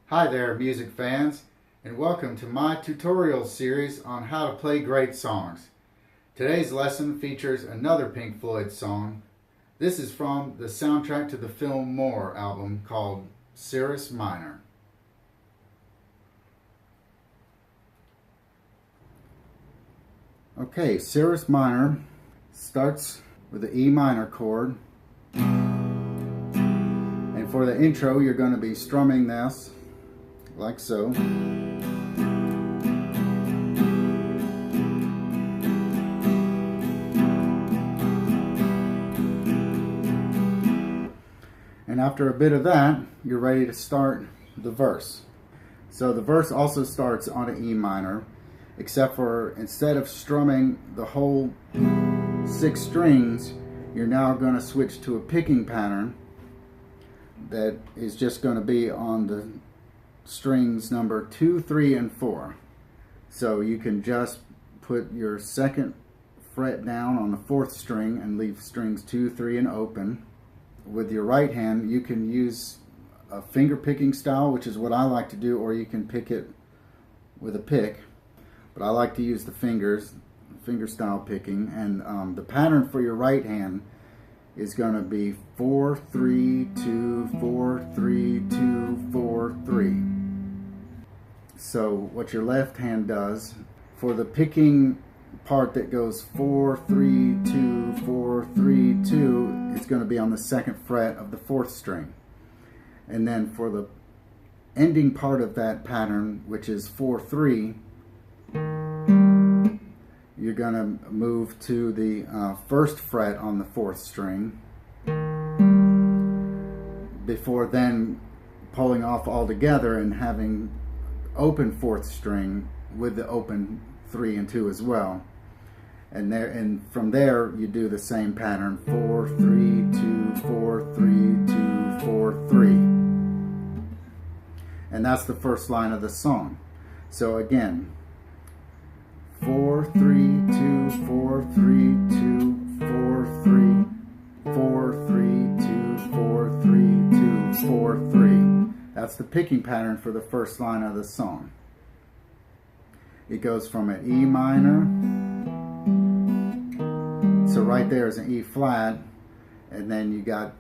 Hi there, music fans, and welcome to my tutorial series on how to play great songs. Today's lesson features another Pink Floyd song. This is from the soundtrack to the film More album called Cirrus Minor. Okay, Cirrus Minor starts with the E minor chord. And for the intro, you're going to be strumming this like so. And after a bit of that, you're ready to start the verse. So the verse also starts on an E minor, except for instead of strumming the whole 6 strings, you're now going to switch to a picking pattern that is just going to be on the strings number 2, 3, and 4. So you can just put your 2nd fret down on the 4th string and leave strings 2, 3, and open. With your right hand, you can use a finger picking style, which is what I like to do, or you can pick it with a pick. But I like to use the finger style picking, and the pattern for your right hand is going to be 4, 3, 2, 4, 3, 2, 4, 3. So what your left hand does, for the picking part that goes 4, 3, 2, 4, 3, 2, it's going to be on the 2nd fret of the 4th string. And then for the ending part of that pattern, which is 4, 3, you're going to move to the 1st fret on the 4th string, before then pulling off all together and having open 4th string with the open 3 and 2 as well. And from there you do the same pattern, 4, 3, 2, 4, 3, 2, 4, 3. And that's the first line of the song. So again, 4, 3, 2, 4, 3, 2, 4, 3, 4, 3, 2, 4, 3, 2, 4, 3. That's the picking pattern for the first line of the song. It goes from an E minor, so right there is an E flat, and then you got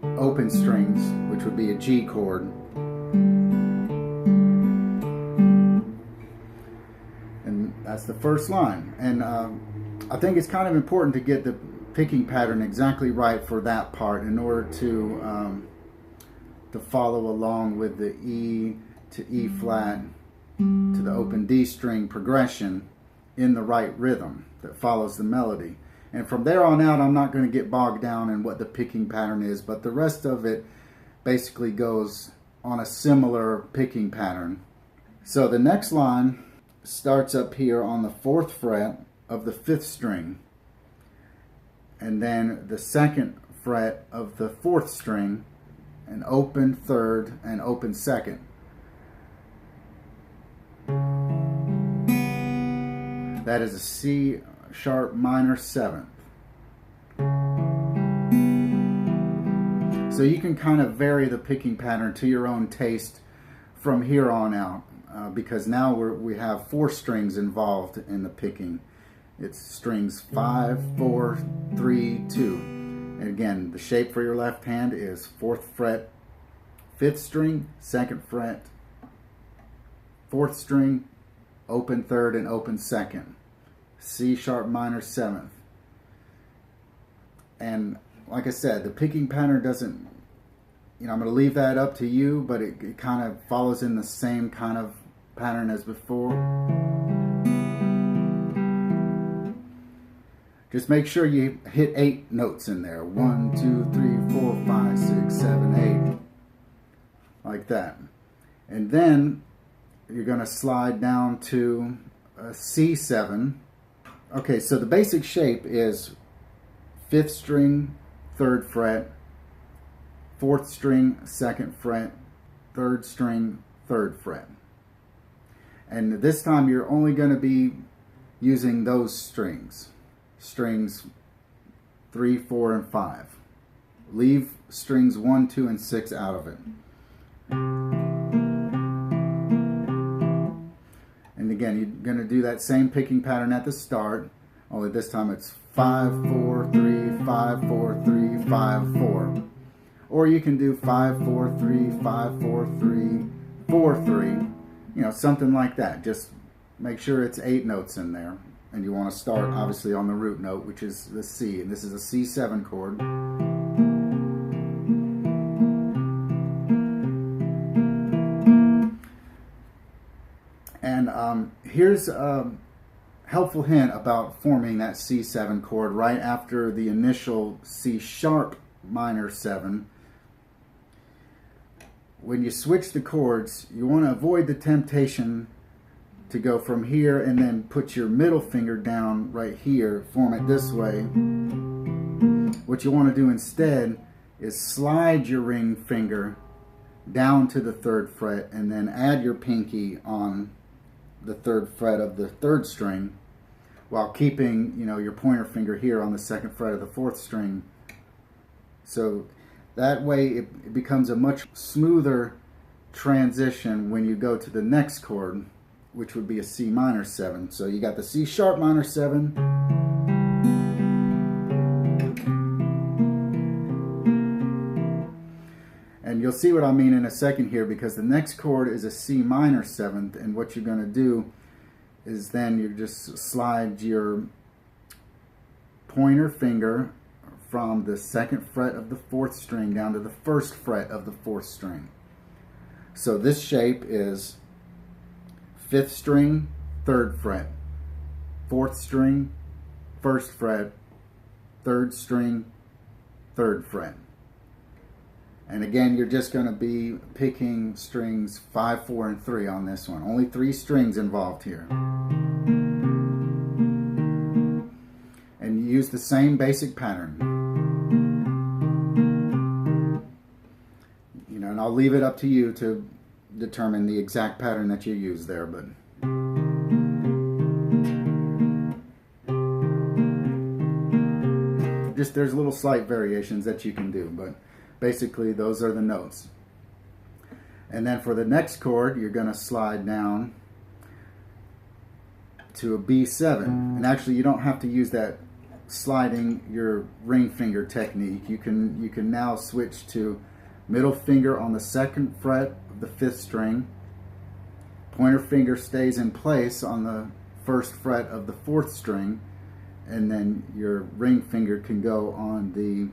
open strings, which would be a G chord. And that's the first line. And I think it's kind of important to get the picking pattern exactly right for that part in order to follow along with the E to E flat to the open D string progression in the right rhythm that follows the melody. And from there on out, I'm not going to get bogged down in what the picking pattern is, but the rest of it basically goes on a similar picking pattern. So the next line starts up here on the 4th fret of the 5th string, and then the 2nd fret of the 4th string, an open 3rd and open 2nd. That is a C sharp minor 7th. So you can kind of vary the picking pattern to your own taste from here on out, because now we have 4 strings involved in the picking. It's strings 5, 4, 3, 2. And again, the shape for your left hand is 4th fret, 5th string, 2nd fret, 4th string, open 3rd and open 2nd. C sharp minor 7th. And like I said, the picking pattern doesn't, I'm going to leave that up to you, but it kind of follows in the same kind of pattern as before. Just make sure you hit 8 notes in there. 1, 2, 3, 4, 5, 6, 7, 8. Like that. And then you're going to slide down to a C7. Okay, so the basic shape is 5th string, 3rd fret, 4th string, 2nd fret, 3rd string, 3rd fret. And this time you're only going to be using those strings. Strings 3, 4, and 5. Leave strings 1, 2, and 6 out of it. again, you're going to do that same picking pattern at the start, only this time it's 5, 4, 3, 5, 4, 3, 5, 4. Or you can do 5, 4, 3, 5, 4, 3, 4, 3. You know, something like that. Just make sure it's 8 notes in there. And you want to start, obviously, on the root note, which is the C. And this is a C7 chord. And here's a helpful hint about forming that C7 chord right after the initial C sharp minor 7. When you switch the chords, you want to avoid the temptation to go from here and then put your middle finger down right here, form it this way. What you want to do instead is slide your ring finger down to the 3rd fret and then add your pinky on the 3rd fret of the 3rd string while keeping, you know, your pointer finger here on the 2nd fret of the 4th string. So that way it becomes a much smoother transition when you go to the next chord, which would be a C minor 7. So you got the C sharp minor 7, and you'll see what I mean in a second here, because the next chord is a C minor 7th, and what you're going to do is then you just slide your pointer finger from the 2nd fret of the 4th string down to the 1st fret of the 4th string. So this shape is 5th string, 3rd fret, 4th string, 1st fret, 3rd string, 3rd fret. And again, you're just going to be picking strings 5, 4, and 3 on this one. Only 3 strings involved here. And you use the same basic pattern. You know, and I'll leave it up to you to determine the exact pattern that you use there, but just there's little slight variations that you can do, but basically those are the notes. And then for the next chord, you're going to slide down to a B7. And actually you don't have to use that sliding your ring finger technique. You can now switch to middle finger on the 2nd fret of the 5th string. Pointer finger stays in place on the 1st fret of the 4th string, and then your ring finger can go on the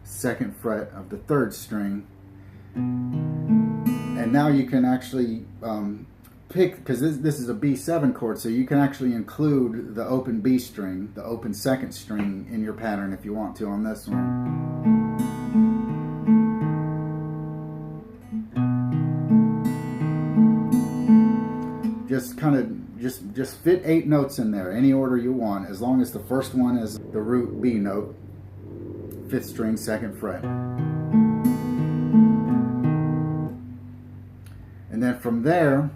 2nd fret of the 3rd string. And now you can actually pick, because this is a B7 chord, so you can actually include the open B string, the open 2nd string in your pattern if you want to on this one. Just kind of just fit 8 notes in there, any order you want, as long as the first one is the root B note, 5th string, 2nd fret. And then from there,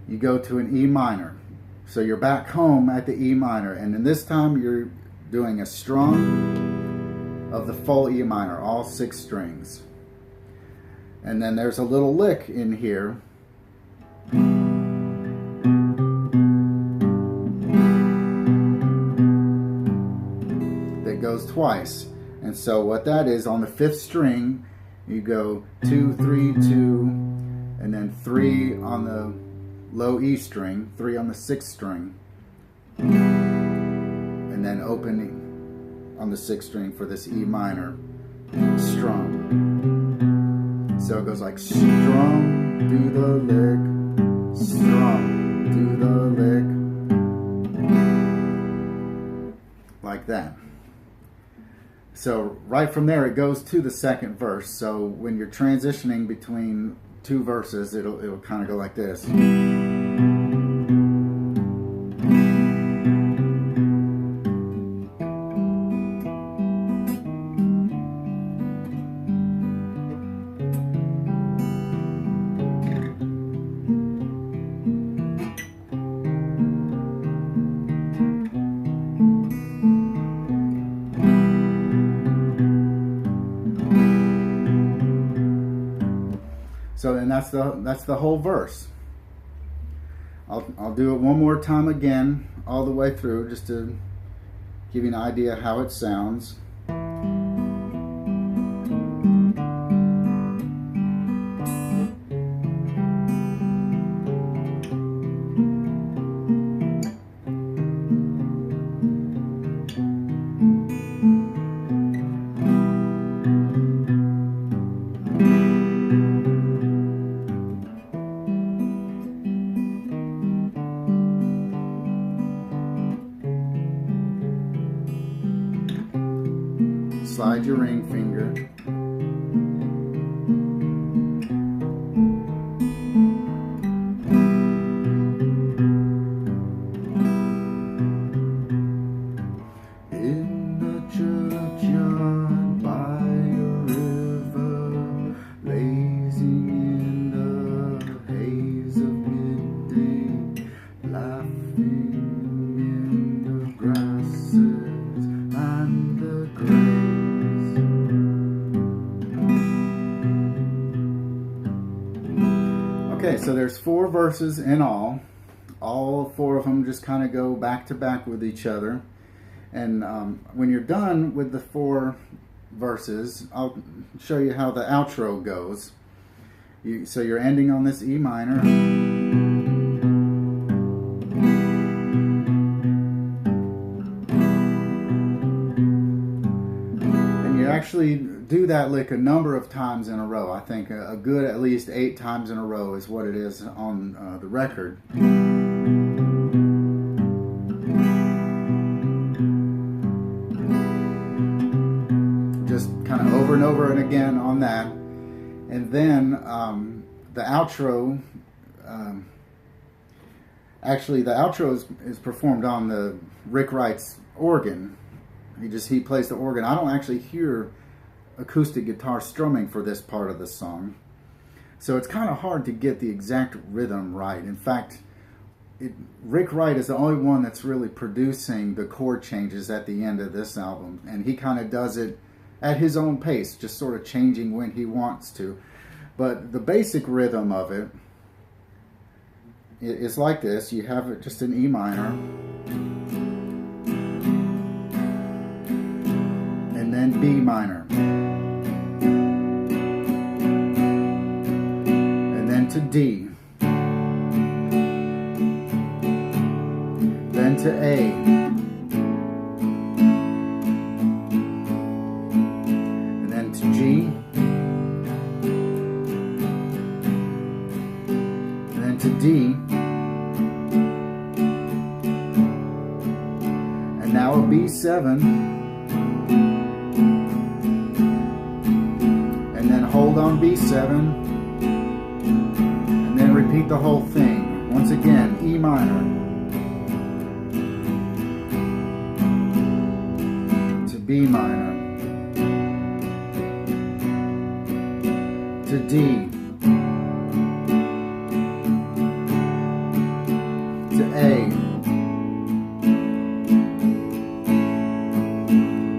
you go to an E minor. So you're back home at the E minor, and then this time you're doing a strum of the full E minor, all 6 strings. And then there's a little lick in here that goes twice. And so what that is, on the 5th string, you go 2, 3, 2, and then 3 on the low E string, 3 on the 6th string, and then open on the 6th string for this E minor strum. So it goes like strum, do the lick, strum, do the lick, like that. So right from there it goes to the 2nd verse. So when you're transitioning between 2 verses, it'll kind of go like this. So then that's the whole verse. I'll do it one more time again, all the way through, just to give you an idea how it sounds. Slide your ring finger. In the churchyard by a river, lazing in the haze of midday, laughing in the grasses and the graves. Okay, so there's 4 verses in all. All 4 of them just kind of go back to back with each other. And when you're done with the 4 verses, I'll show you how the outro goes. So you're ending on this E minor. And you actually do that lick a number of times in a row. I think a good at least 8 times in a row is what it is on the record. Just kind of over and over and again on that. And then the outro, actually the outro is performed on the Rick Wright's organ. He plays the organ. I don't actually hear acoustic guitar strumming for this part of the song, so it's kind of hard to get the exact rhythm right. In fact, Rick Wright is the only one that's really producing the chord changes at the end of this album, and he kind of does it at his own pace, just sort of changing when he wants to. But the basic rhythm of it is like this. You have just an E minor, and then B minor, to D, then to A, and then to G, and then to D, and now a B7, and then hold on B7, repeat the whole thing. Once again, E minor to B minor to D to A,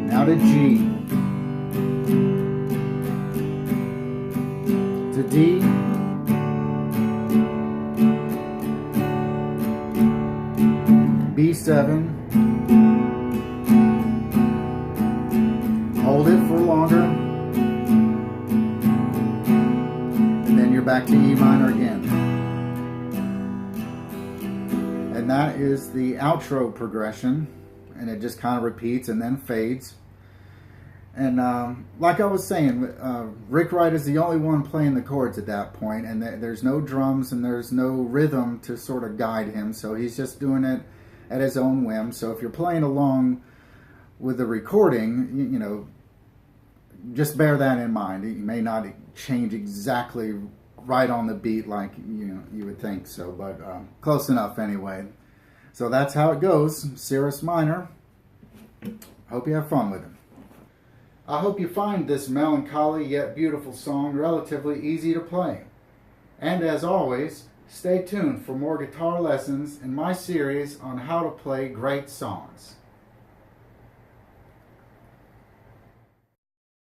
now to G to D B7, hold it for longer, and then you're back to E minor again. And that is the outro progression, and it just kind of repeats and then fades. And like I was saying, Rick Wright is the only one playing the chords at that point, and there's no drums and there's no rhythm to sort of guide him, so he's just doing it at his own whim. So if you're playing along with the recording, you know, just bear that in mind. You may not change exactly right on the beat like you would think so, but close enough anyway. So that's how it goes. Cirrus Minor. Hope you have fun with it. I hope you find this melancholy yet beautiful song relatively easy to play. And as always, stay tuned for more guitar lessons in my series on how to play great songs.